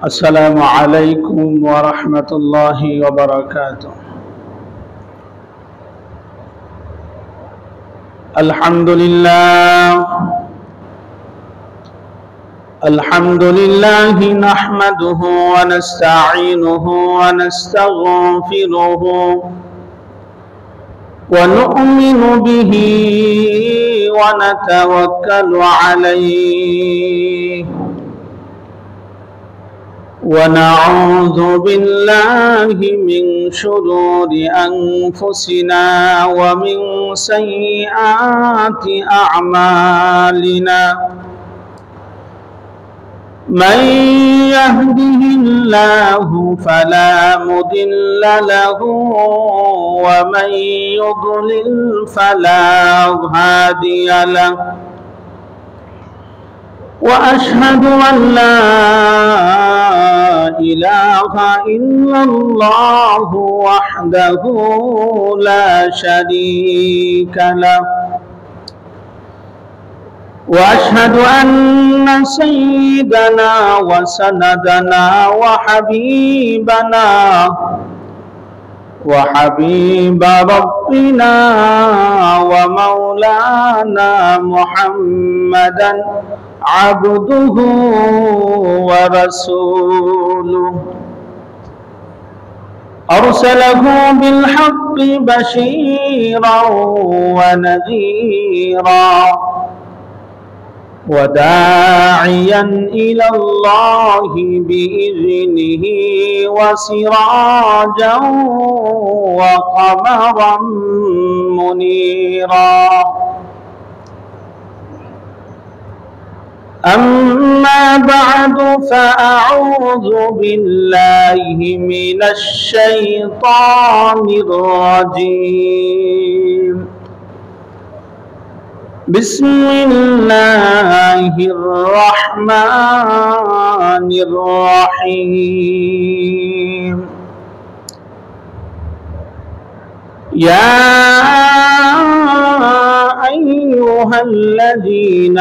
السلام عليكم ورحمة الله وبركاته. الحمد لله نحمده ونستعينه ونستغفره ونؤمن به ونتوكل عليه ونعوذ بالله من شرور أنفسنا ومن سيئات أعمالنا. من يهده الله فلا مضل له ومن يضلل فلا هادي له، وأشهد أن لا إله إلا الله وحده لا شريك له، وأشهد أن سيدنا وسندنا وحبيب ربنا ومولانا محمدا عبده ورسوله، أرسله بالحق بشيرا ونذيرا وداعيا إلى الله بإذنه وسراجا وقمرا منيرا. أما بعد فأعوذ بالله من الشيطان الرجيم. بسم الله الرحمن الرحيم. يا أيها الذين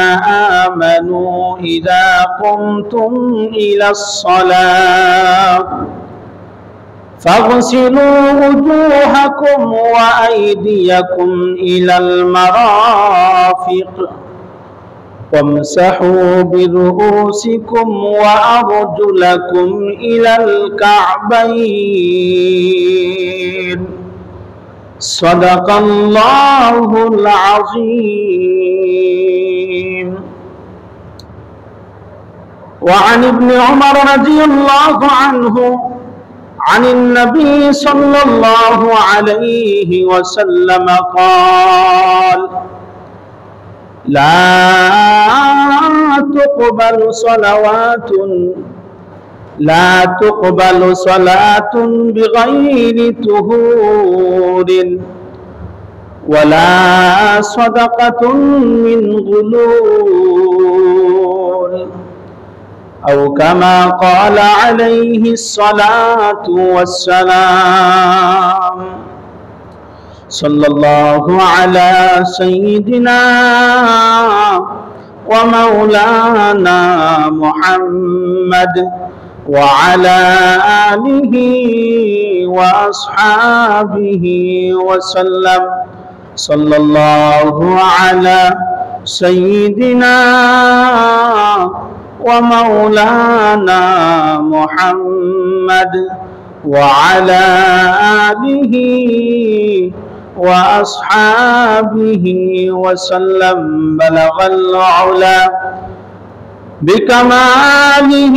آمنوا إذا قمتم إلى الصلاة فاغسلوا وجوهكم وأيديكم إلى المرافق وامسحوا برؤوسكم وأرجلكم إلى الكعبين. صدق الله العظيم. وعن ابن عمر رضي الله عنه عن النبي صلى الله عليه وسلم قال: لا تقبل صلاة بغير طهور ولا صدقة من غلول، أو كما قال عليه الصلاة والسلام. صلى الله على سيدنا ومولانا محمد وعلى آله وأصحابه وسلم. صلى الله على سيدنا ومولانا محمد وعلى آله وأصحابه وسلم. بلغ العلا بكماله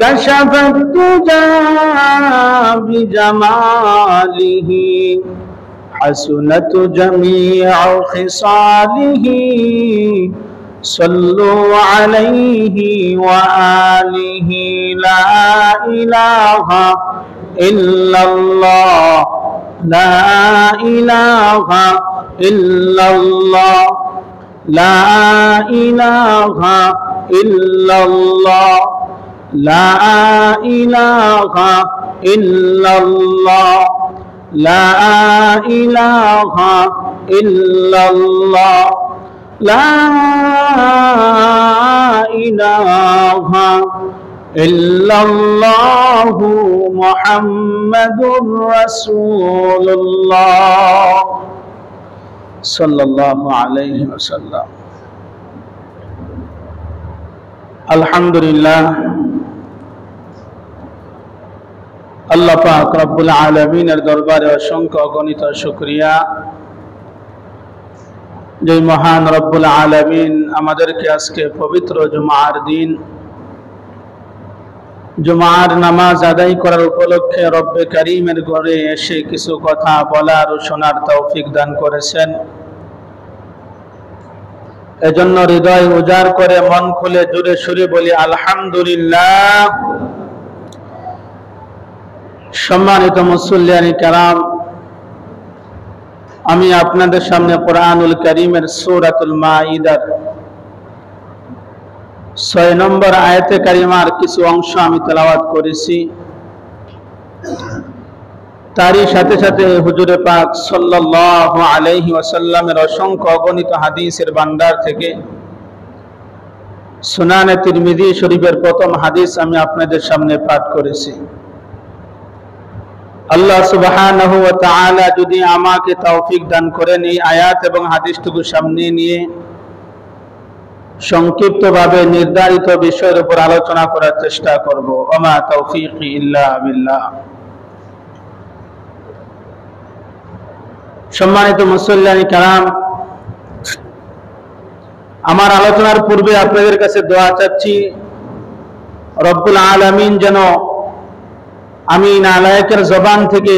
كشف الدجى بجماله حسنت جميع خصاله. صلوا عليه وآله. لا إله إلا الله، لا إله إلا الله، لا إله إلا الله، لا إله إلا الله، لا إله إلا الله، لا إله ইল্লাল্লাহু মুহাম্মাদুর রাসূলুল্লাহ সাল্লাল্লাহু আলাইহি ওয়াসাল্লাম। আলহামদুলিল্লাহ, আল্লাহ পাক রব্বুল আলামিনের দরবারে অসংখ্য অগণিত শুকরিয়া, যে মহান রব্বুল আলামিন আমাদেরকে আজকে পবিত্র জুমার দিন, জুমার নামাজ আদায় করার উপলক্ষে রব্বে কারীমের ঘরে এসে কিছু কথা বলার ও শোনার তৌফিক দান করেছেন। এজন্য হৃদয় উজাড় করে মন খুলে জোরে সুরে বলি আলহামদুলিল্লাহ। সম্মানিত মুসল্লিয়ানি কেরাম, আমি আপনাদের সামনে কোরআনুল কারীমের সূরাতুল মাঈদার ৬ নম্বর আয়াতে কারিমার কিছু অংশ আমি তেলাওয়াত করেছি। তারই সাথে সাথে হুজুরে পাক সাল্লাল্লাহু আলাইহি ওয়াসাল্লামের অসংখ্য অগণিত হাদিসের ভান্ডার থেকে সুনানে তিরমিজি শরীফের প্রথম হাদিস আমি আপনাদের সামনে পাঠ করেছি। আল্লাহ সুবহানাহু ওয়া তাআলা যদি আমাকে তৌফিক দান করেন, এই আয়াত এবং হাদিসটুকু সামনে নিয়ে সংক্ষিপ্তভাবে নির্ধারিত বিষয়ের উপর আলোচনা করার চেষ্টা করব। ওমা তৌফিকি ইল্লা বিল্লাহ। সম্মানিত মুসল্লিয়ানি কেরাম, আমার আলোচনার পূর্বে আপনাদের কাছে দোয়া চাচ্ছি, রব্বুল আলামিন যেন আমি নালায়েকের জবান থেকে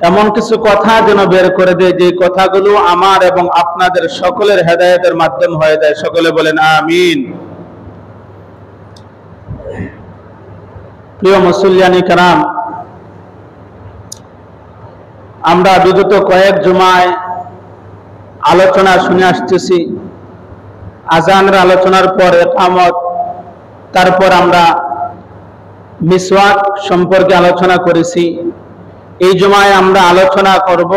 এমন কিছু কথা যেন বের করে দেয়, যে কথাগুলো আমার এবং আপনাদের সকলের হেদায়েতের মাধ্যম হয়ে যায়। সকলে বলেন আমিন। প্রিয় মুসল্লিয়ানি কেরাম, আমরা বিগত কয়েক জুমায় আলোচনা শুনে আসতেছি। আজানের আলোচনার পর ইকামত, তারপর আমরা মিসওয়াক সম্পর্কে আলোচনা করেছি। এই জুমায় আমরা আলোচনা করব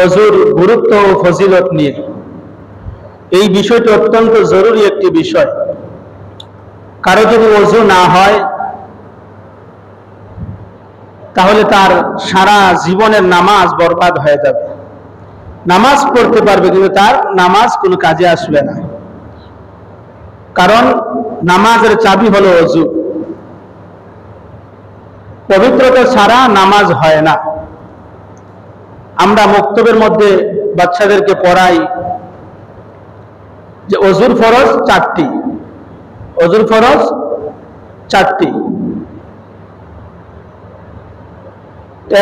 ওযুর গুরুত্ব ও ফজিলত নিয়ে। এই বিষয়টি অত্যন্ত জরুরি একটি বিষয়। কারো যদি ওযু না হয় তাহলে তার সারা জীবনের নামাজ বরবাদ হয়ে যাবে। নামাজ পড়তে পারবে কিন্তু তার নামাজ কোনো কাজে আসবে না, কারণ নামাজের চাবি হলো ওযু। পবিত্রতা ছাড়া নামাজ হয় না। আমরা মক্তবের মধ্যে বাচ্চাদেরকে পড়াই যে ওযুর ফরজ 4টি, ওযুর ফরজ 4টি।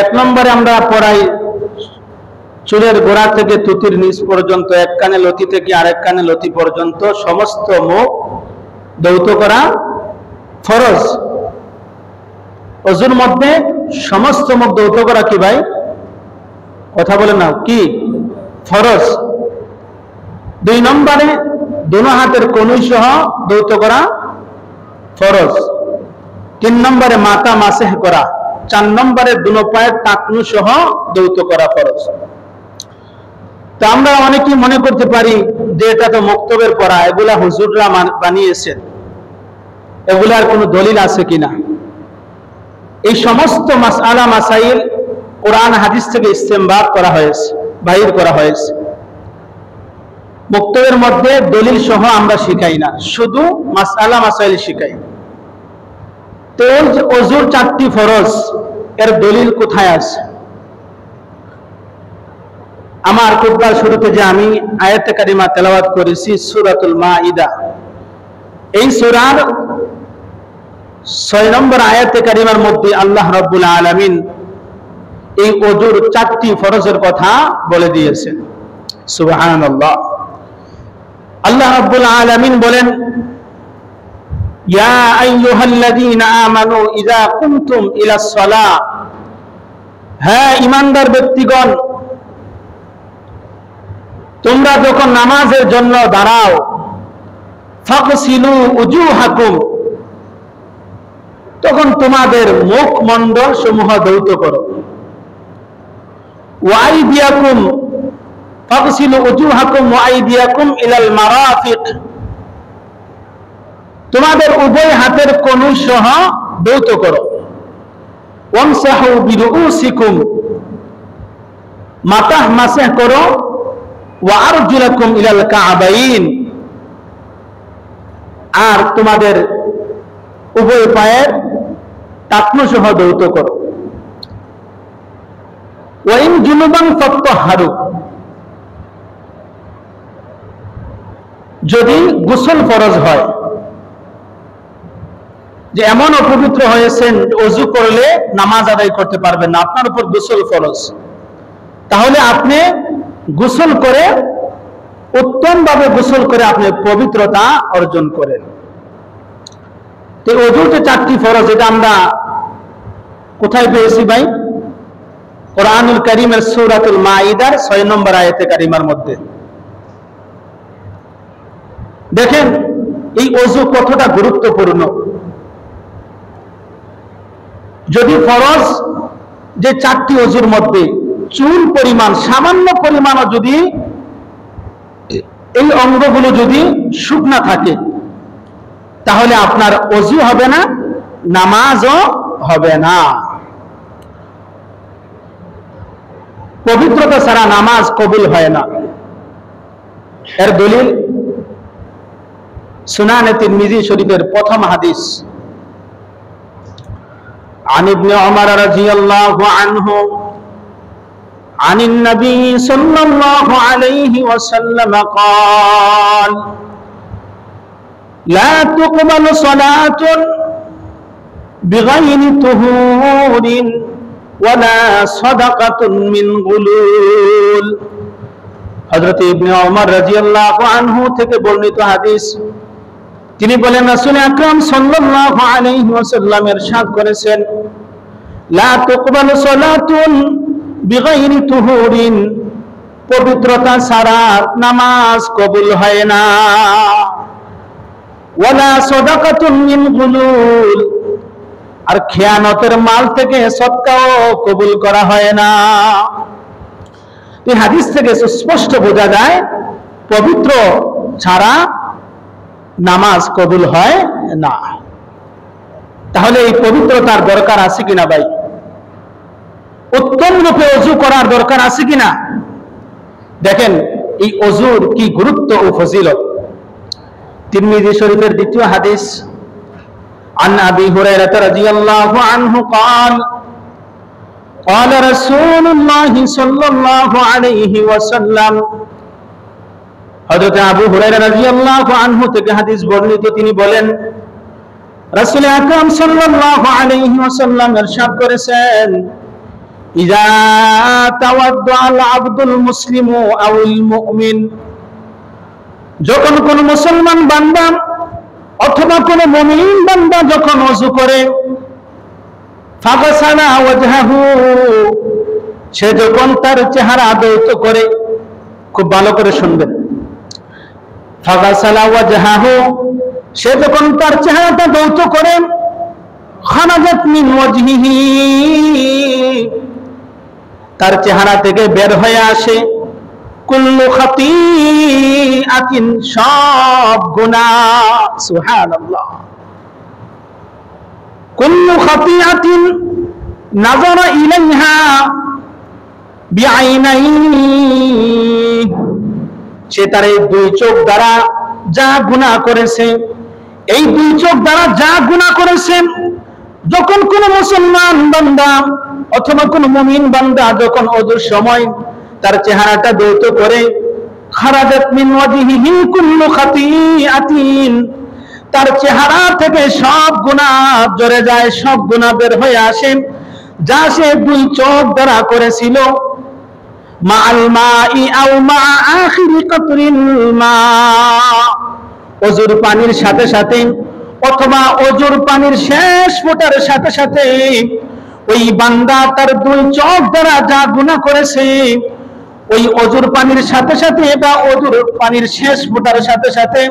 1 নম্বরে আমরা পড়াই চুলের গোড়া থেকে থুতির নিচ পর্যন্ত, এক কানে লতি থেকে আরেক কানে লতি পর্যন্ত সমস্ত মুখ ধৌত করা ফরজ। ওযুর মধ্যে সমস্ত মুখ ধৌত করা কি ভাই? কথা বলে না, কি ফরজ। 2 নম্বরে দুনো হাতের কনুই সহ ধৌত করা ফরজ। 3 নম্বরে মাথা মাসেহ করা। 4 নম্বরে দুনো পায়ের টাকনু সহ ধৌত করা ফরজ। তো আমরা অনেকেই মনে করতে পারি যে এটা তো মক্তবের পড়া, এগুলা হুজুররা বানিয়েছেন, এগুলার কোনো দলিল আছে কিনা। এই সমস্ত মাসআলা মাসাইল কোরআন হাদিস থেকে ইস্তেমবাদ করা হয়েছে, বাহির করা হয়েছে। মক্তবের মধ্যে দলিল সহ আমরা শিখাই না, শুধু মাসআলা মাসাইল শিখাই। তো ওযুর 4টি ফরজ, এর দলিল কোথায় আছে? আমার খুতবার শুরুতে যে আমি আয়াতে কারিমা তেলাওয়াত করেছি সূরাতুল মাঈদা, এই সূরার 6 নম্বর আয়াতে কারিমার মধ্যে আল্লাহ রাব্বুল আলামিন এই ওযুর 4টি ফরজের কথা বলে দিয়েছেন। সুবহানাল্লাহ। আল্লাহ রাব্বুল আলামিন বলেন, ইয়া আইয়ুহাল্লাযীনা আমানু ইযা কুমতুম ইলাস সালাহ, হে ঈমানদার ব্যক্তিগণ, তোমরা যখন নামাজের জন্য দাঁড়াও, ফাকসিলু উজুহাকুম, তখন তোমাদের মুখমণ্ডল সমূহ ধৌত করো। ওয়াইদিয়াকুম ফাগসিলু উজুহাকুম ওয়াইদিয়াকুম ইলাল মারাফিক, তোমাদের উভয় হাতের কনুই সহ ধৌত করো। ওয়ামসাহু বিরুউসিকুম, মাথা মাসহ করো। ওয়া আরজুলাকুম ইলাল কাবাইন, আর তোমাদের উভয় পায়ের টাকনু সহ ধৌত করো। ওয়া ইন জুনুবান ফাত্তাহহারু, যদি গোসল ফরজ হয়, যে এমন অপবিত্র হয়েছেন ওযু করলে নামাজ আদায় করতে পারবেন না, আপনার উপর গোসল ফরজ, তাহলে আপনি গোসল করে, উত্তম ভাবে গোসল করে আপনি পবিত্রতা অর্জন করেন। তো ওযুর যে 4টি ফরজ, এটা আমরা কোথায় পেয়েছি ভাই? কোরআনুল কারীমের সূরাতুল মাইদার 6 নম্বর আয়াতে কারিমার মধ্যে। দেখেন এই ওযু কতটা গুরুত্বপূর্ণ। যদি ফরজ যে 4টি ওযুর মধ্যে চুল পরিমাণ, সামান্য পরিমাণও যদি এই অঙ্গগুলো যদি শুকনা থাকে, তাহলে আপনার ওযু হবে না, নামাজও হবে না। পবিত্রতা ছাড়া নামাজ কবুল হয় না। এর দলিল সুনানে তিরমিজি শরীফের প্রথম হাদিস, عن ابن عمر رضي الله عنه عن النبي صلى الله عليه وسلم قال لا تقبل صلاة بغير طهور ولا صدقة من غلول। হযরত ইবনে ওমর রাদিয়াল্লাহু আনহু থেকে বর্ণিত হাদিস, তিনি বলেন রাসূল আকরাম সাল্লাল্লাহু আলাইহি ওয়াসাল্লাম ইরশাদ করেছেন, লা তুকবালু সালাতুন বিগাইরি তুহুরিন, পবিত্রতা ছাড়া নামাজ কবুল হয় না। ওয়ালা সাদাকাতুন মিন গুলুল, আর খেয়ানতের মাল থেকে সদকাও কবুল করা হয় না। এই হাদিস থেকে স্পষ্ট বোঝা যায় পবিত্র ছাড়া নামাজ কবুল হয় না। তাহলে এই পবিত্রতার দরকার আছে কিনা ভাই? উত্তম রূপে ওযু করার দরকার আছে কিনা? দেখেন এই ওযুর কি গুরুত্ব ও ফজিলত। তিরমিজি শরীফের দ্বিতীয় হাদিস, عن أبي هريرة رضي الله عنه قال قال رسول الله صلى الله عليه وسلم, হযরত আবু হুরায়রা রাদিয়াল্লাহু আনহু থেকে হাদিস বর্ণিত, তিনি বলেন রাসূল আকরাম সাল্লাল্লাহু আলাইহি ওয়াসাল্লাম ইরশাদ করেছেন, ইযা তাওয়াদ্দাআল আবদুল মুসলিমু আউল মুমিন, যখন কোন মুসলমান বান্দা অথবা কোন মুমিন বান্দা যখন ওযু করে, ফাগাসালা ওয়াজহাহু, সে যখন তার চেহারা ধৌত করে, খুব ভালো করে শুনবেন, ফাগাসালা ওয়াজহাহু, সে যখন তার চেহারাটা ধৌত করে, খারাজাত মিন ওয়াজহিহি, তার চেহারা থেকে বের হয়ে আসে কুল্লু খাতিআতিন, সব গুনাহ। সুবহানাল্লাহ। কুল্লু খাতিআতিন নাযারা ইলাইহা বিআইনাইহি, সে তার এই দুই চোখ দ্বারা যা গুনাহ করেছে, এই দুই চোখ দ্বারা যা গুনাহ করেছে, যখন কোন মুসলমান বান্দা অথবা কোন মুমিন বান্দা যখন ওযুর সময় তার চেহারাটা ধৌত করে, খারাজাত মিন ওয়াজহিহি কুল্লু খাতিআতিন, তার চেহারা থেকে সব গুনাহ ঝরে যায়, সব গুনাহ বের হয়ে আসে, যা সে দুই চোখ দ্বারা করেছিল। মাআল মাই আও মা আখিরি কাতরিল মা, ওযুর পানির সাথে সাথে অথবা ওযুর পানির শেষ ফোঁটার সাথে সাথে ওই বান্দা তার দুই চোখ দ্বারা যা গুনাহ করেছে, ওই ওযুর পানির সাথে সাথে বা ওযুর পানির শেষ ফোঁটার সাথে সাথে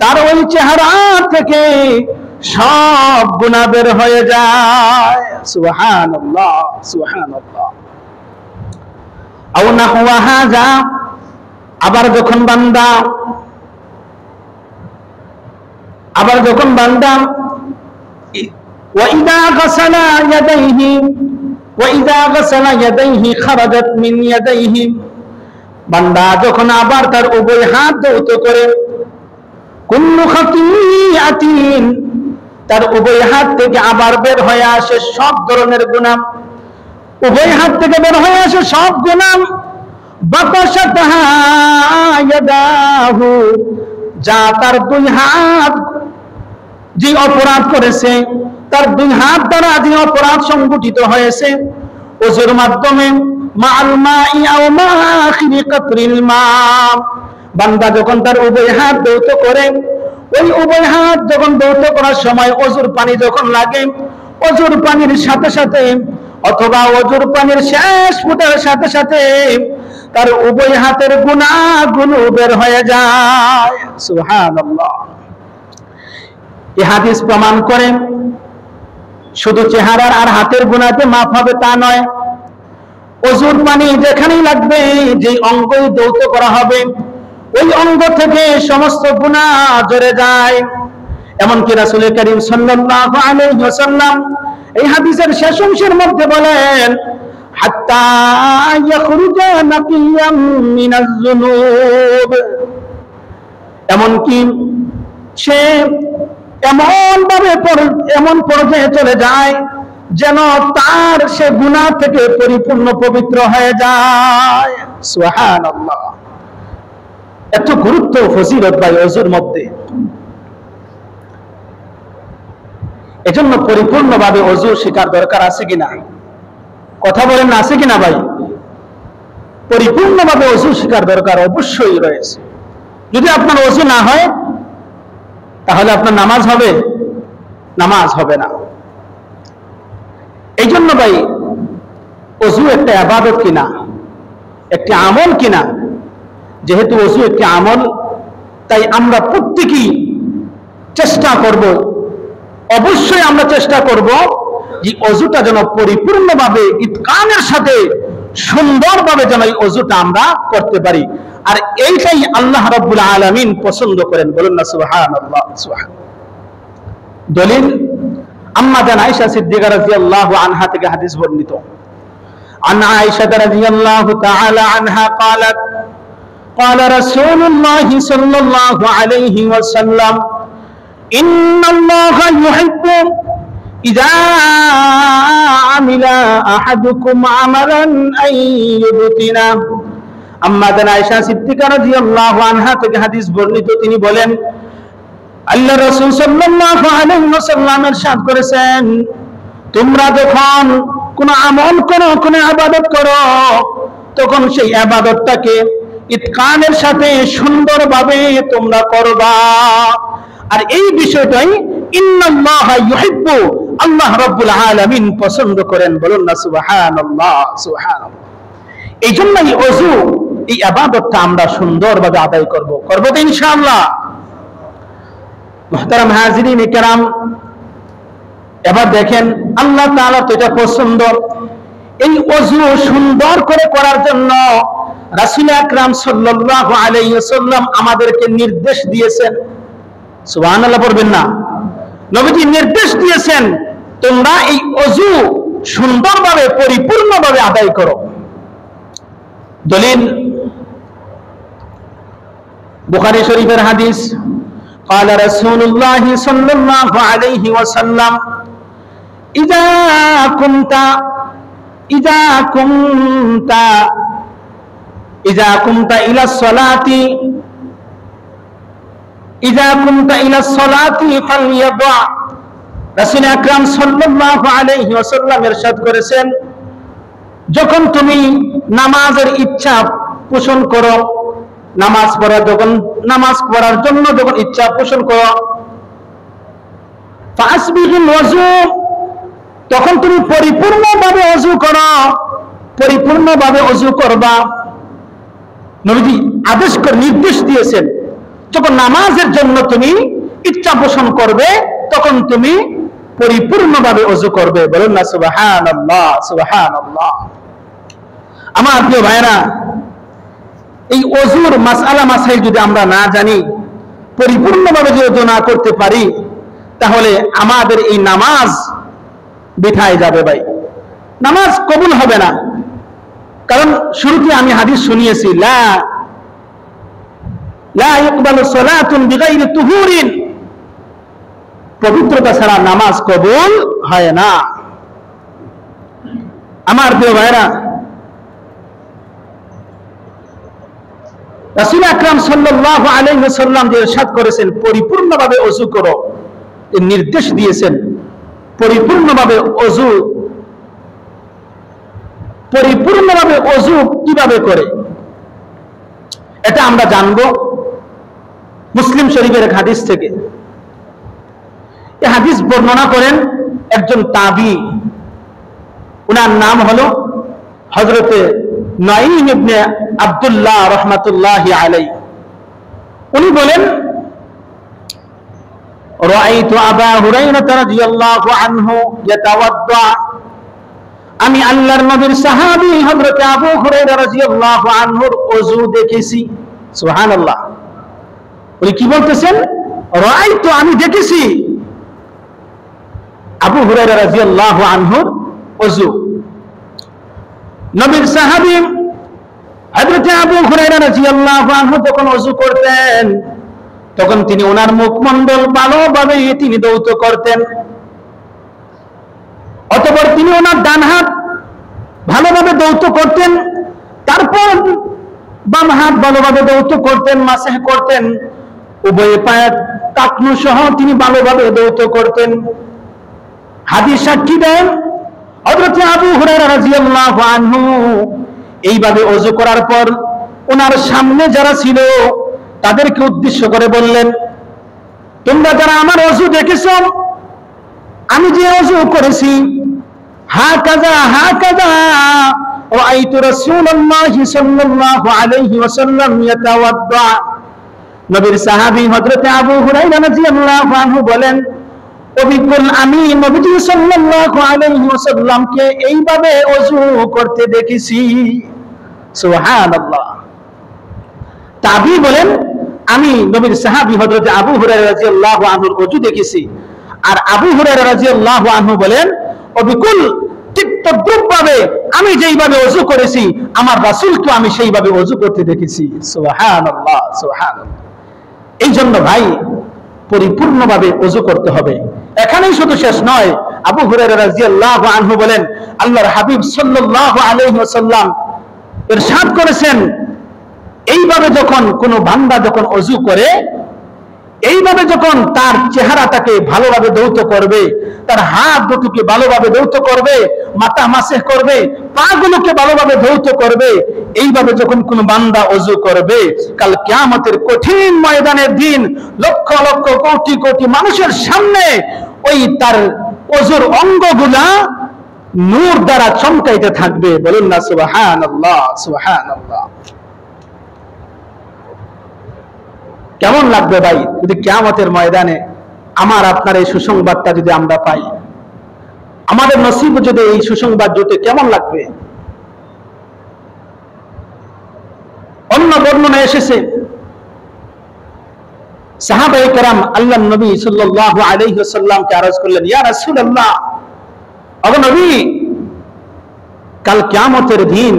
তার ওই চেহারা থেকে সব গুনাহ বের হয়ে যায়। সুবহানাল্লাহ, সুবহানাল্লাহ। আও নাহওয়া হাযা, আবার যখন বান্দা আবার যখন বান্দা وإذا غسل يديه وإذا غسل يديه خرجت من يديه বান্দা যখন আবার তার উভয় হাত ধৌত করে কুল্লু খাতিআতিন তার উভয় হাত থেকে আবার বের হয়ে আসে সব ধরনের গুনাহ, উভয় হাত থেকে বের হয়ে আসে সব গুনাহ। বাতাশাতাহা ইয়াদাহু যা তার দুই হাত যে অপরাধ করেছে, তার দুই হাত দ্বারা যে অপরাধ সংগঠিত হয়েছে ওযুর মাধ্যমে মাআল মাই আও মা আখিরি কাতরিল মা, বান্দা যখন তার উভয় হাত ধৌত করে, ওই উভয় হাত যখন ধৌত করার সময় ওযুর পানি যখন লাগে, ওযুর পানির সাথে সাথে অথবা ওযুর পানির শেষ ফোঁটার সাথে সাথে তার উভয় হাতের গুনাহগুলো বের হয়ে যায়। সুবহানাল্লাহ। এই হাদিস প্রমাণ করে শুধু চেহারার আর হাতের গুনাহতে মাফ হবে তা নয়, ওযুর পানি যেখানেই লাগবে, যে অঙ্গই ধৌত করা হবে ওই অঙ্গ থেকে সমস্ত গুনাহ ঝরে যায়। এমনকি রাসূল করিম সাল্লাল্লাহু আলাইহি ওয়াসাল্লাম এই হাদিসের শেষ অংশের মধ্যে বলেন হাত্তা ইয়াখরুজা নাকিয়াম মিনাজ যুনুব, এমনকি সে এমন পর্যায়ে চলে যায় যেন তার সে গুনাহ থেকে পরিপূর্ণ পবিত্র হয়ে যায়। সুবহানাল্লাহ। এত গুরুত্ব ফজিলত ভাই ওযুর মধ্যে, এজন্য পরিপূর্ণভাবে ওযু শেখার দরকার আছে কিনা? কথা বলেন না, আছে কিনা ভাই? পরিপূর্ণভাবে ওযু শেখার দরকার অবশ্যই রয়েছে। যদি আপনার ওযু না হয় তাহলে আপনার নামাজ হবে? নামাজ হবে না। এই জন্য ভাই ওযু একটা ইবাদত কিনা, একটি আমল কিনা। যেহেতু ওযু একটি আমল, তাই আমরা প্রত্যেকেই চেষ্টা করব, অবশ্যই আমরা চেষ্টা করব যে ওযুটা যেন পরিপূর্ণভাবে ইতকানের সাথে সুন্দরভাবে যেন এই ওযুটা আমরা করতে পারি। আর এইটাই আল্লাহ রাব্বুল আলামিন পছন্দ করেন। বলুন না সুবহানাল্লাহ। দলিল আম্মা জান আয়েশা সিদ্দিকা রাদিয়াল্লাহু আনহা থেকে হাদিস বর্ণিত। আন আয়েশা রাদিয়াল্লাহু তাআলা আনহা قالت قال رسول الله صلى الله عليه وسلم إن الله يحب إذا عمل أحدكم عملا أن يتقنه। আম্মা জান আয়েশা সিদ্দিকা রাদিয়াল্লাহু আনহা থেকে হাদিস বর্ণিত, তিনি বলেন আল্লাহ রাসূল সাল্লাল্লাহু আলাইহি ওয়াসাল্লাম ইরশাদ করেছেন, তোমরা যখন কোন আমল করো, কোন ইবাদত করো, তখন সেই ইবাদতটাকে ইতকানের সাথে সুন্দরভাবে তোমরা করবা। আর এই বিষয়টাই ইন্নাল্লাহা ইউহিব্বু, আল্লাহ রাব্বুল আলামিন পছন্দ করেন। বলুন না সুবহানাল্লাহ। সুবহানাল্লাহ। এই জন্যই ওযু, এই ইবাদতটা আমরা সুন্দরভাবে আদায় করব তো ইনশাআল্লাহ। মুহতারাম হাজিরিন কিরাম, এবার দেখেন আল্লাহ তাআলা তো এটা পছন্দ। এই ওযু সুন্দর করে করার জন্য রাসূল আকরাম সাল্লাল্লাহু আলাইহি ওয়াসাল্লাম আমাদেরকে নির্দেশ দিয়েছেন। সুবহানাল্লাহ পড়বেন না? নবীজি নির্দেশ দিয়েছেন তোমরা এই ওযু সুন্দরভাবে পরিপূর্ণভাবে আদায় করো। দলিল বুখারী শরীফের হাদিস, قال رسول الله صلى الله عليه وسلم إذا كنت إلى الصلاة فليضع। রাসূল আকরাম সাল্লাল্লাহু আলাইহি ওয়াসাল্লাম ইরশাদ করেছেন, যখন তুমি নামাজের ইচ্ছা পোষণ করো, নামাজ পড়ার জন্য যখন ইচ্ছা পোষণ করো, ফাসবিগিল ওযু, তখন তুমি পরিপূর্ণভাবে ওযু করো, পরিপূর্ণভাবে ওযু করবা। নবীজি নির্দেশ দিয়েছেন যখন নামাজের জন্য তুমি ইচ্ছা পোষণ করবে তখন তুমি পরিপূর্ণভাবে ওযু করবে। বলুন না সুবহানাল্লাহ। সুবহানাল্লাহ। আমার প্রিয় ভাইরা, এই ওযুর মাসআলা মাসাইল যদি আমরা না জানি পরিপূর্ণভাবে যদি ওযু না করতে পারি, তাহলে আমাদের এই নামাজ বৃথায় যাবে ভাই, নামাজ কবুল হবে না। কারণ শুরুতে আমি হাদিস শুনিয়েছি, লা ইকবালু সালাতুন বিগাইরি তুহুরিন, পবিত্রতা ছাড়া নামাজ কবুল হয় না। আমার প্রিয় ভাইরা, রাসূল আকরাম সাল্লাল্লাহু আলাইহি ওয়াসাল্লাম যে ইরশাদ করেছেন পরিপূর্ণভাবে ওযু করো, এই নির্দেশ দিয়েছেন পরিপূর্ণভাবে ওযু কিভাবে করে, এটা আমরা জানবো মুসলিম শরীফের এক হাদিস থেকে। এই হাদিস বর্ণনা করেন একজন তাবী, ওনার নাম হলো হযরতে নাঈম ইবনে আব্দুল্লাহ রাহমাতুল্লাহি আলাইহি। উনি বলেন, রাআইতু আবা হুরায়রা রাদিয়াল্লাহু আনহু ইয়াতাওয়াদ্দা, আমি আল্লাহর নবীর সাহাবী হযরতে আবু হুরায়রা রাদিয়াল্লাহু আনহুর ওযু দেখেছি। সুবহানাল্লাহ। উনি কি বলতেছেন? রাআইতু, আমি দেখেছি আবু হুরায়রা রাদিয়াল্লাহু আনহুর ওযু। নবীর সাহাবী হযরত আবু হুরায়রা রাদিয়াল্লাহু আনহু যখন ওযু করতেন, তখন তিনি ওনার মুখমণ্ডল ভালোভাবে তিনি ধৌত করতেন। অতঃপর তিনি ওনার ডান হাত ভালোভাবে ধৌত করতেন, তারপর বাম হাত ভালোভাবে ধৌত করতেন, মাসহ করতেন, উভয় পায়ের টাকনু সহ তিনি ভালোভাবে ধৌত করতেন। হাদিস সাক্ষী দেন হযরত আবু হুরায়রা রাদিয়াল্লাহু আনহু এইভাবে ওযু করার পর ওনার সামনে যারা ছিল তাদেরকে উদ্দেশ্য করে বললেন, তোমরা যারা আমার ওযু দেখেছো, আমি যে ওযু করেছি, হাকাযা রাআইতু রাসূলুল্লাহি সাল্লাল্লাহু আলাইহি ওয়াসাল্লাম ইয়াতাওয়াদ্দা। নবীর সাহাবী হযরত আবু হুরায়রা রাদিয়াল্লাহু আনহু বলেন, অবিকল আমি নবীজি সাল্লাল্লাহু আলাইহি ওয়াসাল্লামকে এইভাবে ওযু করতে দেখেছি। সুবহানাল্লাহ। তাবী বলেন, আমি নবীর সাহাবী হযরত আবু হুরায়রা রাদিয়াল্লাহু আনহুর ওযু দেখেছি। আর আবু হুরায়রা রাদিয়াল্লাহু আনহু বলেন, অবিকল ঠিক তদ্রূপভাবে আমি যেইভাবে ওযু করেছি, আমার রাসূলকে আমি সেইভাবে ওযু করতে দেখেছি। সুবহানাল্লাহ, সুবহানাল্লাহ। এই জন্য ভাই পরিপূর্ণভাবে ওযু করতে হবে। এখানেই শুধু শেষ নয়, আবু হুরায়রা রাদিয়াল্লাহু আনহু বলেন, আল্লাহর হাবিব সাল্লাল্লাহু আলাইহি ওয়াসাল্লাম ইরশাদ করেছেন, এইভাবে যখন কোন বান্দা যখন ওযু করে, এইভাবে যখন তার চেহারাটাকে ভালোভাবে ধৌত করবে, তার হাত দুটোকে ভালোভাবে ধৌত করবে, মাথা মাসহ করবে, পাগুলোকে ভালোভাবে ধৌত করবে, এইভাবে যখন কোন বান্দা ওযু করবে, কাল কিয়ামতের কঠিন ময়দানের দিন লক্ষ লক্ষ কোটি কোটি মানুষের সামনে ওই তার ওযুর অঙ্গগুলা নূর দ্বারা চমকাইতে থাকবে। বলুন না সুবহানাল্লাহ, সুবহানাল্লাহ। কেমন লাগবে ভাই যদি কিয়ামতের ময়দানে আমার আপনার এই সুসংবাদটা যদি আমরা পাই, আমাদের নসিব যদি এই সুসংবাদ জুটে, কেমন লাগবে? অন্য বর্ণনা এসেছে, সাহাবায়ে কেরাম আল্লাহর নবী সাল্লাল্লাহু আলাইহি ওয়াসাল্লামকে আরজ করলেন, ইয়া রাসূলুল্লাহ, ওগো নবী, কাল কিয়ামতের দিন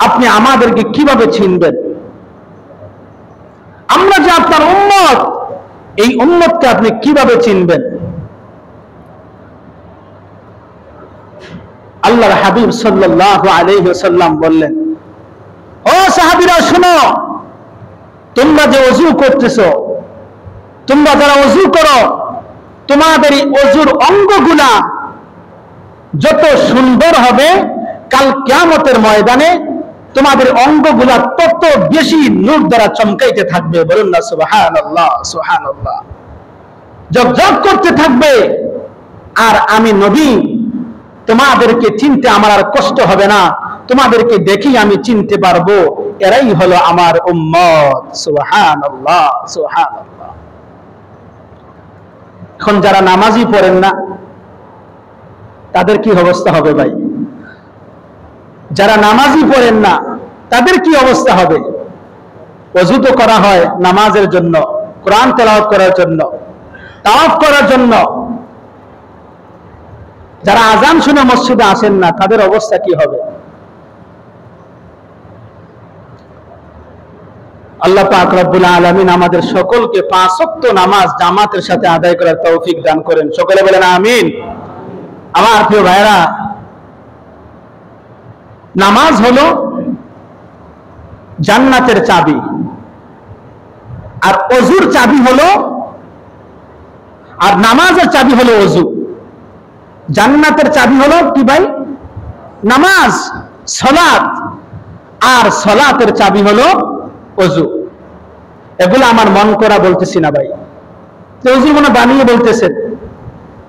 আপনি আমাদেরকে কিভাবে চিনবেন? আমরা যে আপনার উম্মত, এই উম্মতকে আপনি কিভাবে চিনবেন? আল্লাহর হাবিব সাল্লাল্লাহু আলাইহি ওয়াসাল্লাম বললেন, ও সাহাবীরা শুনো, তোমরা যে ওযু করতেছো, তোমরা যারা ওযু করো, তোমাদের এই ওযুর অঙ্গগুলা যত সুন্দর হবে, কাল কিয়ামতের ময়দানে তোমাদের অঙ্গগুলা তত বেশি নূর দ্বারা চমকাইতে থাকবে। বলুন না সুবহানাল্লাহ, সুবহানাল্লাহ। ঝকঝক করতে থাকবে। আর আমি নবী, তোমাদেরকে চিনতে আমার আর কষ্ট হবে না, তোমাদেরকে দেখি আমি চিনতে পারবো, এরাই হলো আমার উম্মত। সুবহানাল্লাহ, সুবহানাল্লাহ। এখন যারা নামাজই পড়েন না, তাদের কি অবস্থা হবে ভাই? যারা নামাজই পড়েন না, তাদের কি অবস্থা হবে? ওযু তো করা হয় নামাজের জন্য, কোরআন তেলাওয়াত করার জন্য, তাওয়াফ করার জন্য। যারা আজান শুনে মসজিদে আসেন না তাদের অবস্থা কি হবে? আল্লাহ পাক রব্বুল আলামিন আমাদের সকলকে 5 ওয়াক্ত নামাজ জামাতের সাথে আদায় করার তৌফিক দান করেন। সকলে বলেন আমিন। আমার প্রিয় ভাইরা, নামাজ হলো জান্নাতের চাবি, আর ওযুর চাবি হলো, আর নামাজের চাবি হলো ওযু। জান্নাতের চাবি হলো কি ভাই? নামাজ, সালাত, আর সালাতের চাবি হলো ওযু। এগুলো আমার মন করা বলতেছি না ভাই, ওযু মনে বানিয়ে বলতেছেন।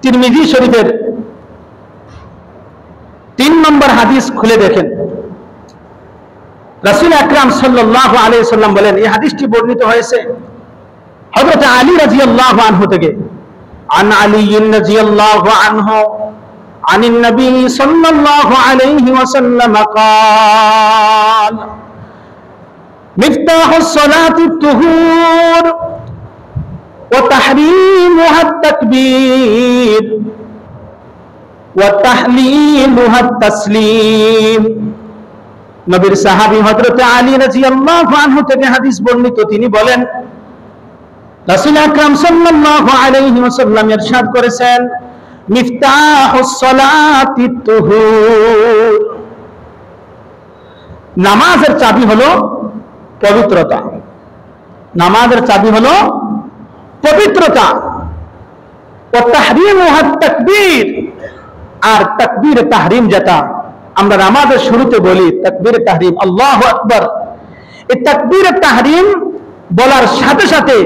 তিরমিজি শরীফের 3 নম্বর হাদিস খুলে দেখেন, রাসূল আকরাম সাল্লাল্লাহু আলাইহি ওয়াসাল্লাম বলেন, এই হাদিসটি বর্ণিত হয়েছে হযরত আলী রাদিয়াল্লাহু আনহু থেকে। আন আলী রাদিয়াল্লাহু আনহু আনিন নবী সাল্লাল্লাহু আলাইহি ওয়াসাল্লাম قال مفتاح الصلاة الطهور وتحريمها التكبير وتحليلها التسليم। নবীর সাহাবী হযরত আলী রাদিয়াল্লাহু আনহু থেকে হাদিস বর্ণিত, তিনি বলেন রাসূল আকরাম সাল্লাল্লাহু আলাইহি ওয়াসাল্লাম ইরশাদ করেছেন, মিফতাহুস সালাতিত তুহুর, নামাজের চাবি হলো পবিত্রতা। নামাজের চাবি হলো পবিত্রতা। ওয়া তাহরীমুহা তাকবীর, আর তাকবীর তাহরীম যেটা আমরা নামাজের শুরুতে বলি, তাকবীর তাহরীম, আল্লাহু আকবার, এই তাকবীর তাহরীম বলার সাথে সাথে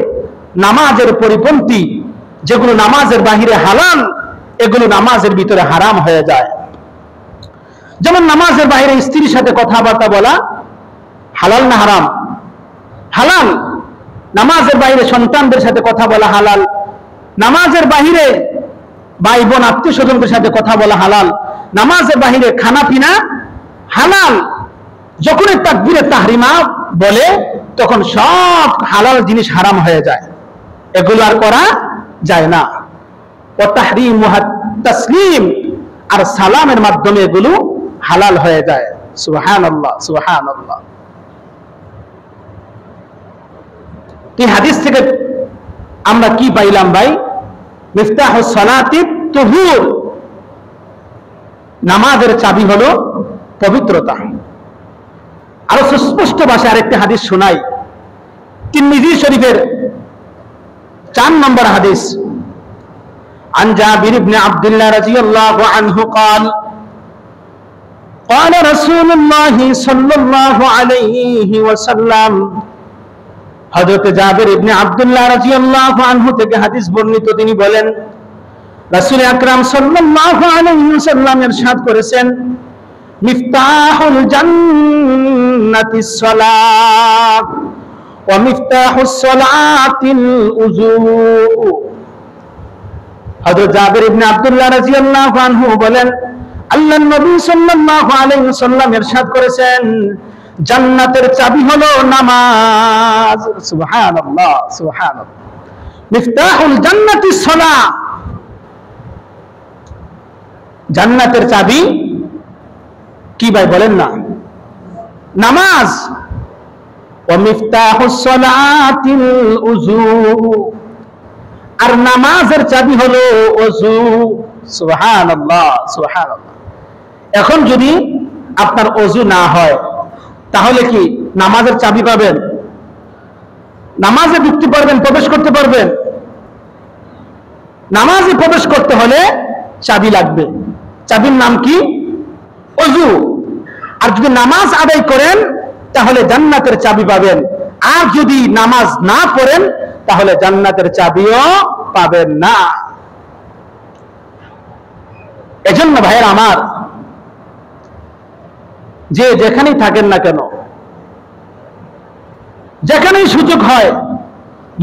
নামাজের পরিপন্থী যেগুলো নামাজের বাহিরে হালাল, এগুলো নামাজের ভিতরে হারাম হয়ে যায়। যেমন নামাজের বাইরে স্ত্রীর সাথে কথাবার্তা বলা হালাল না হারাম? হালাল। নামাজের বাইরে সন্তানদের সাথে কথা বলা হালাল। নামাজের বাহিরে ভাই বোন আত্মীয় স্বজনদের সাথে কথা বলা হালাল। নামাজের বাহিরে খানা পিনা হালাল। যখন তাকবীরে তাহরিমা বলে তখন সব হালাল জিনিস হারাম হয়ে যায়, এগুলো আর করা যায় না। ওয়া তাহরীমুহা তাসলিম, আর সালামের মাধ্যমে এগুলো হালাল হয়ে যায়। সুবহানাল্লাহ, সুবহানাল্লাহ। এই হাদিস থেকে আমরা কি পাইলাম ভাই? মিফতাহুস সালাতিত তুহুর, নামাজের চাবি হলো পবিত্রতা। আরো সুস্পষ্ট ভাষায় আরেকটি হাদিস শোনাই, তিরমিজি শরীফের 4 নম্বর হাদিস। عن جابر بن عبد الله رضي الله عنه قال قال رسول الله صلى الله عليه وسلم, হযরত জাবির ইবনে আব্দুল্লাহ রাদিয়াল্লাহু আনহু থেকে হাদিস বর্ণিত, তিনি বলেন রাসূল আকরাম সাল্লাল্লাহু আলাইহি ওয়াসাল্লাম ইরশাদ করেছেন, মিফতাহুল জান্নাতিস সালাত ওয়া মিফতাহুস সালাতিল উযু। হযরত জাবির ইবনে আব্দুল্লাহ রাদিয়াল্লাহু আনহু বলেন, আল্লাহর নবী সাল্লাল্লাহু আলাইহি ওয়াসাল্লাম ইরশাদ করেছেন, জান্নাতের চাবি হলো নামাজ। সুবহানাল্লাহ, সুবহানাল্লাহ। মিফতাহুল জান্নাতিস সালাহ, জান্নাতের চাবি কি ভাই বলেন না? নামাজ। ওয়া মিফতাহুস সালাতিল উযু, আর নামাজের চাবি হলো ওযু। সুবহানাল্লাহ, সুবহানাল্লাহ। এখন যদি আপনার ওযু না হয় তাহলে কি নামাজের চাবি পাবেন? নামাজে ঢুকতে পারবেন, প্রবেশ করতে পারবেন? নামাজে প্রবেশ করতে হলে চাবি লাগবে। চাবির নাম কি? ওযু। আর যদি নামাজ আদায় করেন তাহলে জান্নাতের চাবি পাবেন, আর যদি নামাজ না পড়েন তাহলে জান্নাতের চাবিও পাবেন না। এজন্য ভাইয়ের আমার, যে যেখানেই থাকেন না কেন, যেখানেই সুযোগ হয়,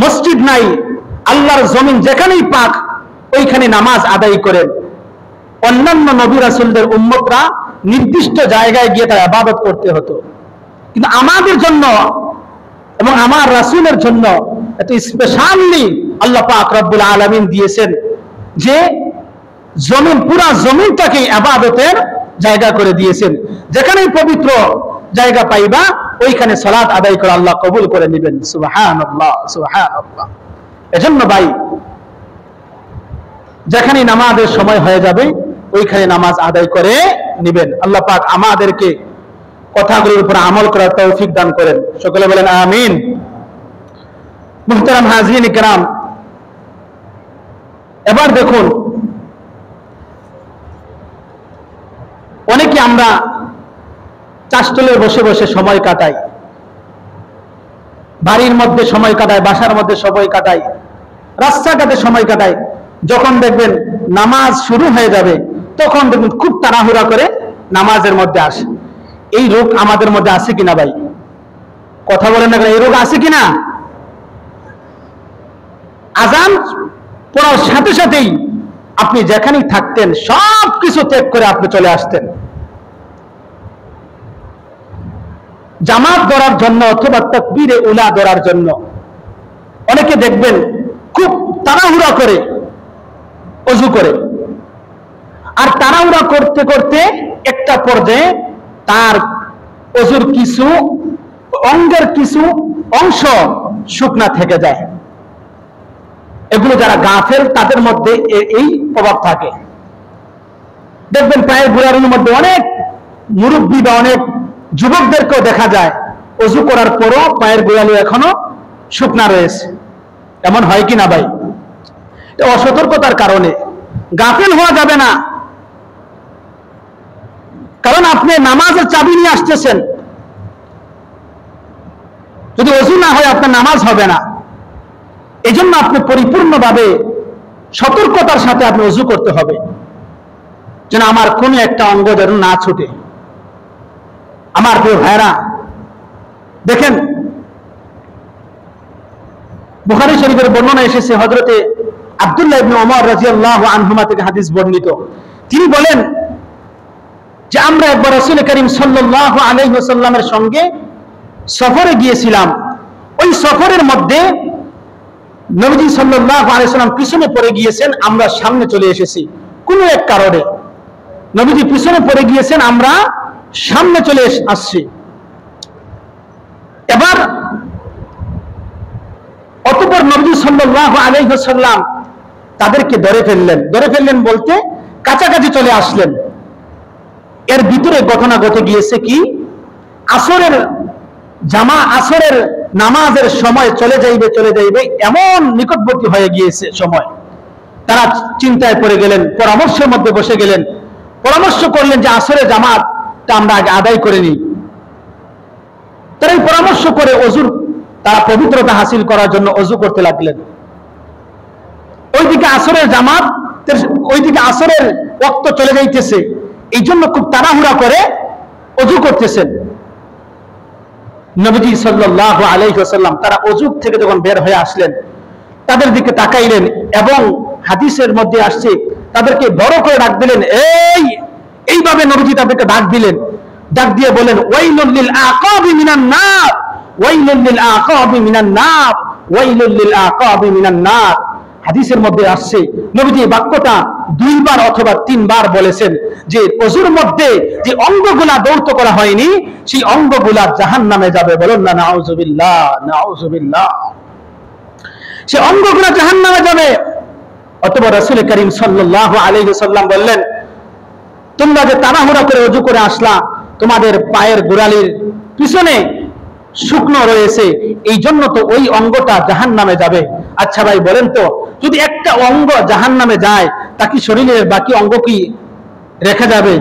মসজিদ নাই, আল্লাহর জমিন যেখানেই পাক, ওইখানে নামাজ আদায় করেন। অন্যান্য নবী রাসূলদের উম্মতরা নির্দিষ্ট জায়গায় গিয়ে তারা ইবাদত করতে হতো, কিন্তু আমাদের জন্য এবং আমার রাসূলের জন্য এত স্পেশালি আল্লাহ পাক রব্বুল আলামিন দিয়েছেন যে জমিন, পুরা জমিনটাকে ইবাদতের জায়গা করে দিয়েছেন। যেখানেই পবিত্র জায়গা পাইবা ওইখানে সালাত আদায় করে আল্লাহ কবুল করে নেবেন। সুবহানাল্লাহ, সুবহানাল্লাহ। এজন্য ভাই, যেখানে নামাজের সময় হয়ে যাবে ওইখানে নামাজ আদায় করে নেবেন। আল্লাহ পাক আমাদেরকে কথাগুলোর উপর আমল করার তৌফিক দান করেন। সকলে বলেন আমিন। মুহতারাম হাজিরিন কিরাম, এবার দেখুন, অনেকে আমরা চাষতলে বসে বসে সময় কাটাই, বাড়ির মধ্যে সময় কাটাই, বাসার মধ্যে সময় কাটাই, রাস্তাঘাটে সময় কাটাই। যখন দেখবেন নামাজ শুরু হয়ে যাবে তখন দেখবেন খুব তাড়াহুড়া করে নামাজের মধ্যে আসে। এই রোগ আমাদের মধ্যে আছে কিনা ভাই? কথা বলেন না, এই রোগ আছে কিনা? আজান পড়ার সাথে সাথেই আপনি যেখানেই থাকতেন সব কিছু ত্যাগ করে আপনি চলে আসতেন জামাত ধরার জন্য অথবা তাকবীরে উলা ধরার জন্য। অনেকে দেখবেন খুব তাড়াহুড়া করে ওযু করে, আর তাড়াহুড়া করতে করতে একটা পর্যায়ে তার ওযুর কিছু অঙ্গের কিছু অংশ শুকনা থেকে যায়। এগুলো যারা গাফেল তাদের মধ্যে এই প্রভাব থাকে। দেখবেন পায়ের গোড়ালির মধ্যে অনেক মুরব্বী বা অনেক যুবকদেরকেও দেখা যায় ওযু করার পরও পায়ের গোড়ালি এখনো শুকনা রয়েছে। এমন হয় কি না ভাই? অসতর্কতার কারণে। গাফেল হওয়া যাবে না, কারণ আপনি নামাজের চাবি নিয়ে আসতেছেন। যদি ওযু না হয় আপনার নামাজ হবে না। এই জন্য আপনি পরিপূর্ণভাবে সতর্কতার সাথে আপনি ওযু করতে হবে, যেন আমার কোন একটা অঙ্গ যেন না ছুটে। আমার প্রিয় ভাইরা, দেখেন বুখারী শরীফের বর্ণনা এসেছে, হযরতে আব্দুল্লাহ ইবনে ওমর রাদিয়াল্লাহু আনহুমা থেকে হাদিস বর্ণিত। তিনি বলেন যে আমরা একবার রাসূল করিম সাল্লাল্লাহু আলাইহি ওয়াসাল্লামের সঙ্গে সফরে গিয়েছিলাম। ওই সফরের মধ্যে নবীজি সাল্লাল্লাহু আলাইহি ওয়াসাল্লাম পিছনে পড়ে গিয়েছেন, আমরা সামনে চলে এসেছি কোনো এক কারণে। নবীজি পিছনে পড়ে গিয়েছেন, আমরা সামনে চলে আসছি। এবার অতঃপর নবী সাল্লাল্লাহু আলাইহি ওয়াসাল্লাম তাদেরকে ধরে ফেললেন বলতে কাছাকাছি চলে আসলেন। এর ভিতরে ঘটনা ঘটে গিয়েছে কি, আসরের নামাজের সময় চলে যাইবে এমন নিকটবর্তী হয়ে গিয়েছে সময়। তারা চিন্তায় পড়ে গেলেন, পরামর্শের মধ্যে বসে গেলেন, পরামর্শ করলেন যে আসরের জামাতটা আমরা আগে আদায় করে নিই। তারা এই পরামর্শ করে তারা পবিত্রতা হাসিল করার জন্য ওযু করতে লাগলেন। ওইদিকে আসরের ওয়াক্ত চলে যাইতেছে, এই জন্য খুব তাড়াহুড়া করে ওযু করতেছেন। নবীজি সাল্লাল্লাহু আলাইহি ওয়াসাল্লাম তারা ওযু থেকে যখন বের হয়ে আসলেন তাদের দিকে তাকাইলেন এবং হাদিসের মধ্যে আসছে তাদেরকে বড় করে ডাক দিলেন। এইভাবে নবীজি তাদেরকে ডাক দিলেন, ডাক দিয়ে বলেন ওয়াইলুল লিল আকাবি মিনান নার, ওয়াইলুল লিল আকাবি মিনান নার, ওয়াইলুল লিল আকাবি মিনান নার। হাদিসের মধ্যে আসছে নবীজি এই বাক্যটা 2 বার অথবা 3 বার বলেছেন যে ওযুর মধ্যে যে অঙ্গগুলা দৌত করা হয়নি সেই অঙ্গগুলা জাহান্নামে যাবে। বলুন না নাউযুবিল্লাহ, নাউযুবিল্লাহ। সেই অঙ্গগুলা জাহান্নামে যাবে। অতঃপর রাসূল করিম সাল্লাল্লাহু আলাইহি ওয়াসাল্লাম বললেন, তোমরা যে তাড়াহুড়া করে ওযু করে আসলা, তোমাদের পায়ের গোড়ালির পিছনে শুকনো রয়েছে, এই জন্য তো ওই অঙ্গটা জাহান্নামে যাবে। আচ্ছা ভাই বলেন তো, যদি একটা অঙ্গ জাহান্নামে যায় তা কি শরীরের বাকি অঙ্গ কি রেখে যাবে?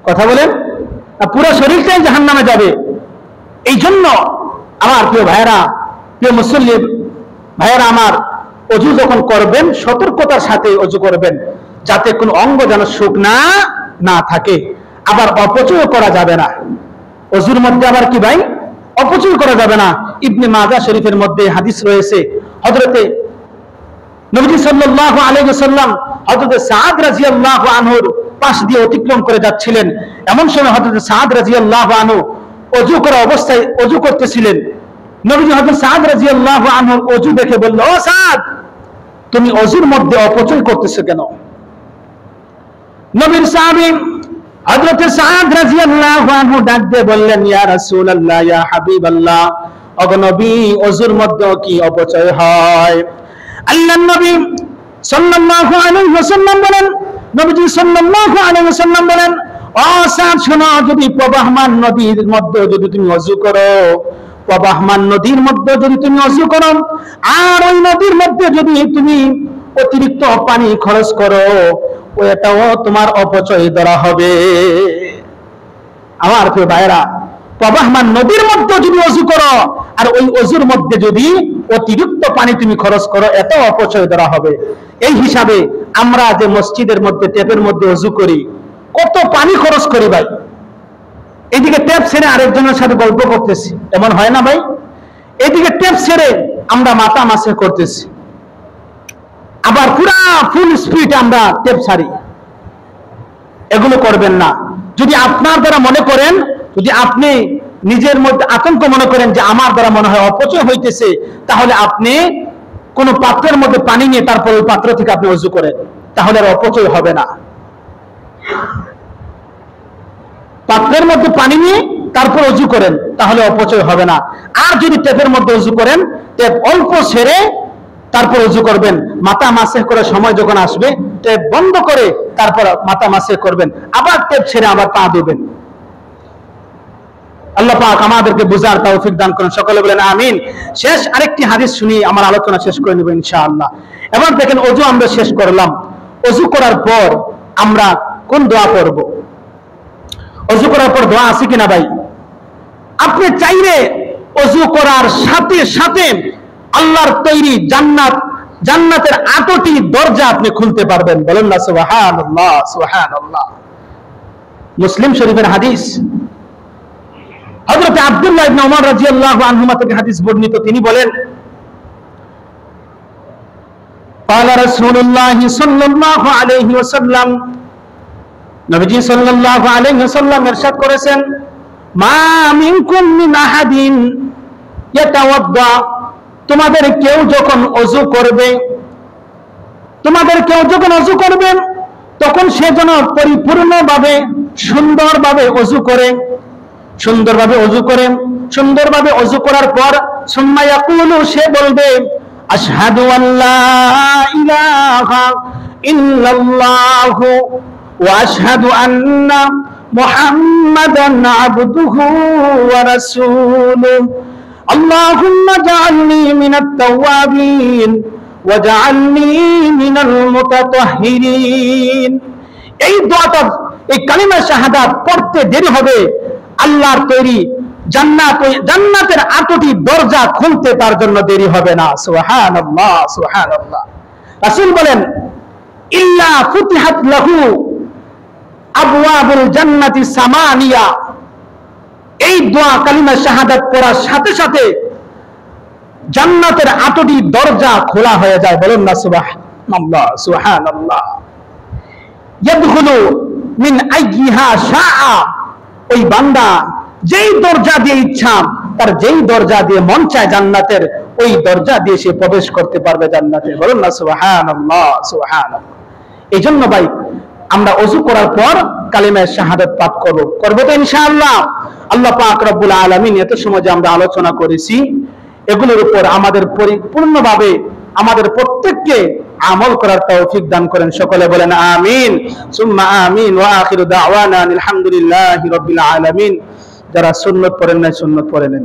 কথা বলেন, পুরো শরীরটাই জাহান্নামে যাবে। এই জন্য আমার প্রিয় ভাইয়েরা, প্রিয় মুসলিম ভাইয়েরা আমার, ওযু যখন করবেন সতর্কতার সাথে ওযু করবেন, যাতে কোনো অঙ্গ যেন শুকনা না থাকে। আবার অপচয় করা যাবে না ওযুর মধ্যে। আবার কি ভাই, অপচয় করা যাবে না। ইবনে মাজাহ শরীফের মধ্যে হাদিস রয়েছে, হযরতে নবী সাল্লাল্লাহু আলাইহি ওয়াসাল্লাম হযরতে সাদ রাদিয়াল্লাহু আনহুর পাশ দিয়ে অতিক্রম করে যাচ্ছিলেন। এমন সময় হযরতে সাদ রাদিয়াল্লাহু আনহু ওযু করা অবস্থায় ওযু করতেছিলেন। নবীজি হযরত সাদ রাদিয়াল্লাহু আনহুর ওযু দেখে বলল, ও সাদ, তুমি ওযুর মধ্যে অপচয় করতেছো কেন? নবীর সাহাবী হযরত সাদ রাদিয়াল্লাহু আনহু ডাক দিয়ে বললেন, ইয়া রাসূলুল্লাহ, ইয়া হাবিবাল্লাহ, ওগো নবী, ওযুর মধ্যে কি অপচয় হয়? আল্লাহর নবী সাল্লাল্লাহু আলাইহি ওয়াসাল্লাম বলেন, নবীজি সাল্লাল্লাহু আলাইহি ওয়াসাল্লাম বলেন, ও সাদ, শোনো, যদি প্রবাহমান নদীর মধ্যে যদি তুমি ওযু করো, প্রবাহমান নদীর মধ্যে যদি তুমি ওযু করো, আর ওই নদীর মধ্যে যদি তুমি অতিরিক্ত পানি খরচ করো, ওটাও তোমার অপচয় ধরা হবে। আমার প্রিয় ভাইরা, প্রবাহমান নদীর মধ্যে যদি ওযু করো আর ওই ওযুর মধ্যে যদি অতিরিক্ত পানি তুমি খরচ করো, এটাও অপচয় ধরা হবে। এই হিসাবে আমরা যে মসজিদের মধ্যে ট্যাপের মধ্যে ওযু করি, কত পানি খরচ করি ভাই। এদিকে ট্যাপ ছেড়ে আরেকজনের সাথে গল্প করতেছি, এমন হয় না ভাই? এদিকে ট্যাপ ছেড়ে আমরা মাথা মাসে করতেছি, আবার পুরা ফুল স্পিড আমরা ট্যাপ ছাড়ি। এগুলো করবেন না। যদি আপনার দ্বারা মনে করেন, যদি আপনি নিজের মধ্যে আতঙ্ক মনে করেন যে আমার দ্বারা মনে হয় অপচয় হইতেছে, তাহলে আপনি কোন পাত্রের মধ্যে পানি নিয়ে তারপর ওই পাত্র থেকে আপনি ওযু করেন, তাহলে আর অপচয় হবে না। পাত্রের মধ্যে পানি নিয়ে তারপর ওযু করেন, তাহলে অপচয় হবে না। আর যদি ট্যাপের মধ্যে ওযু করেন, ট্যাপ অল্প ছেড়ে তারপর ওযু করবেন। মাথা মাসে করার সময় যখন আসবে, ট্যাপ বন্ধ করে তারপর মাথা মাসে করবেন, আবার ট্যাপ ছেড়ে আবার পা ধুবেন। আল্লাহ পাক আমাদেরকে বুঝার তৌফিক দান করুন, সকলে বলেন আমিন। শেষ আরেকটি হাদিস শুনি আমার আলোচনা শেষ করে নেব ইনশাআল্লাহ। এবার দেখেন, ওযু আমরা শেষ করলাম, ওযু করার পর আমরা কোন দোয়া করব? ওযু করার পর দোয়া আছে কিনা ভাই? আপনি চাইলে ওযু করার সাথে সাথে আল্লাহর তৈরি জান্নাতের 8টি দরজা আপনি খুলতে পারবেন। বলেন না সুবহানাল্লাহ, সুবহানাল্লাহ। মুসলিম শরীফের হাদিস, হযরত আব্দুল্লাহ ইবনে ওমর রাদিয়াল্লাহু আনহুমা থেকে হাদিস বর্ণিত, তিনি বলেন, قال رسول الله صلى الله عليه وسلم, নবীজি সাল্লাল্লাহু আলাইহি ওয়াসাল্লাম ইরশাদ করেছেন, মা মিনকুম মিন আহাদিন ইয়াতাওয়াদ্দা, তোমাদের কেউ যখন ওযু করবে, তখন সে যেন পরিপূর্ণভাবে সুন্দরভাবে ওযু করে, সুন্দরভাবে ওযু করার পর সুম্মা ইয়াকুলু, সে বলবে, আশহাদু আল্লা ইলাহা ইল্লাল্লাহু ওয়া আশহাদু আন্না মুহাম্মাদান আবদুহু ওয়া রাসূলুহু, আল্লাহুম্মা জাআলনি মিনাত তাওয়াবিন ওয়া জাআলনি মিনাল মুতাতাহহিরিন। এই দোয়াটা, এই কালিমা শাহাদাত পড়তে দেরি হবে, আল্লাহর তৈরি জান্নাতের 8টি দরজা খুলতে তার জন্য দেরি হবে না। সুবহানাল্লাহ, সুবহানাল্লাহ। রাসূল বলেন, ইল্লা ফুতিহাত লাহু আবওয়াবুল জান্নাতি সামানিয়া। এই দোয়া কালিমা শাহাদাত পড়ার সাথে সাথে জান্নাতের 8টি দরজা খোলা হয়ে যায়। বলেন না সুবহানাল্লাহ, সুবহানাল্লাহ। ইয়াদখুলু মিন আইয়িহা শাআ, ওই বান্দা যেই দরজা দিয়ে ইচ্ছা, তার যেই দরজা দিয়ে মন চায় জান্নাতের, ওই দরজা দিয়ে সে প্রবেশ করতে পারবে জান্নাতে। বলুন না সুবহানাল্লাহ, সুবহানাল্লাহ। এই জন্য ভাই, আমরা ওযু করার পর কালিমা শাহাদাত পাঠ করব তো ইনশাআল্লাহ। আল্লাহ পাক রব্বুল আলামিন এত সময় যে আমরা আলোচনা করেছি, এগুলোর উপর আমাদের পরিপূর্ণভাবে আমাদের প্রত্যেককে আমল করার তৌফিক দান করেন, সকলে বলেন আমিন সুম্মা আমিন। ওয়া আখিরু দাওয়ানা আলহামদুলিল্লাহি রাব্বিল আলামিন। যারা সুন্নাত পড়েন না, সুন্নাত পড়ে নেন।